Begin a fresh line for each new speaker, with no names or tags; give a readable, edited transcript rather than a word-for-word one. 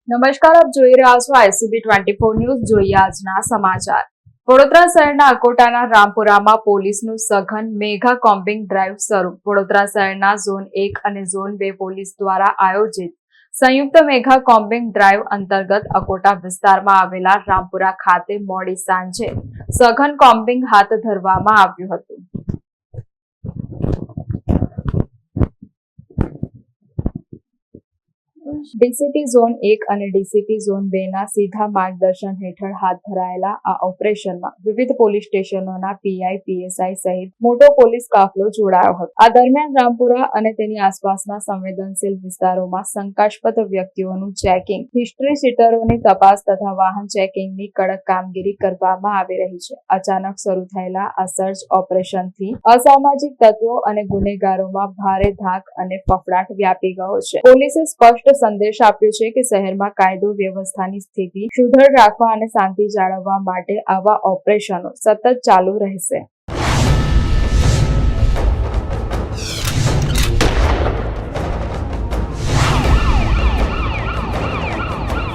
નમસ્કાર, આપ જોઈ રહ્યા છો ICB 24 ન્યૂઝ. જોઈએ આજના સમાચાર. વડોદરા શહેરના અકોટાના રામપુરામાં પોલીસનું સઘન મેગા કોમ્બિંગ ડ્રાઈવ શરૂ. વડોદરા શહેરના ઝોન 1 અને ઝોન 2 પોલીસ દ્વારા આયોજિત સંયુક્ત મેગા કોમ્બિંગ ડ્રાઈવ અંતર્ગત અકોટા વિસ્તારમાં આવેલા રામપુરા ખાતે મોડી સાંજે સઘન કોમ્બિંગ હાથ ધરવામાં આવ્યું હતું. ડીસીપી ઝોન 1 અને ડીસીપી ઝોન 2 ના સીધા માર્ગદર્શન હેઠળ હાથ ધરાયેલા આ ઓપરેશનમાં વિવિધ પોલીસ સ્ટેશનોના પીઆઈ, પીએસઆઈ સહિત મોટો પોલીસ કાફલો જોડાયો હતો. આ દરમિયાન રામપુરા અને તેની આસપાસના સંવેદનશીલ વિસ્તારોમાં શંકાસ્પદ વ્યક્તિઓનું ચેકિંગ, હિસ્ટ્રી શીટરોની તપાસ તથા વાહન ચેકિંગની કડક કામગીરી કરવામાં આવી રહી છે. અચાનક શરૂ થયેલા આ સર્ચ ઓપરેશનથી અસામાજિક તત્વો અને ગુનેગારોમાં ભારે ધાક અને ફફડાટ વ્યાપી ગયો છે. પોલીસે સ્પષ્ટ સંદેશ આપ્યો છે કે શહેરમાં કાયદો વ્યવસ્થાની સ્થિતિ સુદૃઢ રાખવા અને શાંતિ જાળવવા માટે આવા ઓપરેશનો સતત ચાલુ રહેશે.